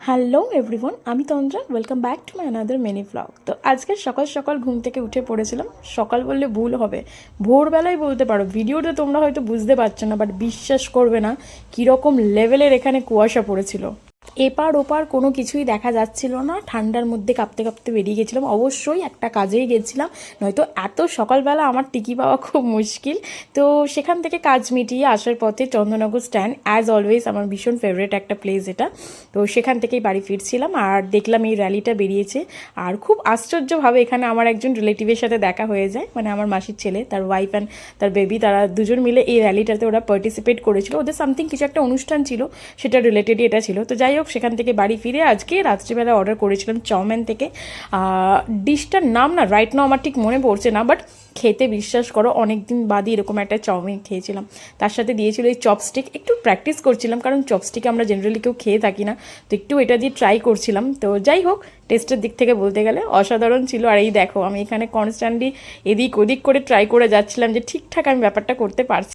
Hello everyone, আমি Tandra. Welcome back to my another mini blog. তো আজকে সকাল সকাল ঘুম থেকে উঠে পড়েছিলাম। সকাল বললে ভুল হবে, ভোরবেলায় বলতে পারো। ভিডিওটা তোমরা হয়তো বুঝতে পারছো না, বাট বিশ্বাস করবে না কীরকম লেভেলের এখানে কুয়াশা পড়েছিল। এপার ওপার কোনো কিছুই দেখা যাচ্ছিল না। ঠান্ডার মধ্যে কাঁপতে কাঁপতে বেরিয়ে গেছিলাম। অবশ্যই একটা কাজেই গেছিলাম, নয়তো এত সকালবেলা আমার টিকি পাওয়া খুব মুশকিল। তো সেখান থেকে কাজ মিটিয়ে আসার পথে চন্দননগর স্ট্যান্ড, অ্যাজ অলওয়েজ আমার ভীষণ ফেভারিট একটা প্লেস এটা। তো সেখান থেকেই বাড়ি ফিরছিলাম আর দেখলাম এই র্যালিটা বেরিয়েছে। আর খুব আশ্চর্যভাবে এখানে আমার একজন রিলেটিভের সাথে দেখা হয়ে যায়, মানে আমার মাসির ছেলে, তার ওয়াইফ অ্যান্ড তার বেবি, তারা দুজন মিলে এই র্যালিটাতে ওরা পার্টিসিপেট করেছিল। ওদের সামথিং কিছু একটা অনুষ্ঠান ছিল, সেটা রিলেটেডই এটা ছিল। তো যাই হোক, সেখান থেকে বাড়ি ফিরে আজকে রাত্রিবেলা অর্ডার করেছিলাম চাউমিন থেকে। ডিশটার নাম না রাইট নাও আমার ঠিক মনে পড়ছে না, বাট খেতে বিশ্বাস করো অনেক দিন বাদই এরকম একটা চাউমিন খেয়েছিলাম। তার সাথে দিয়েছিল এই চপস্টিক। একটু প্র্যাকটিস করছিলাম, কারণ চপস্টিক আমরা জেনারেলি কেউ খেয়ে থাকি না, তো একটু এটা দিয়ে ট্রাই করছিলাম। তো যাই হোক, টেস্টের দিক থেকে বলতে গেলে অসাধারণ ছিল। আর এই দেখো, আমি এখানে কনস্ট্যান্টলি এদিক ওদিক করে ট্রাই করে যাচ্ছিলাম যে ঠিকঠাক আমি ব্যাপারটা করতে পারছি।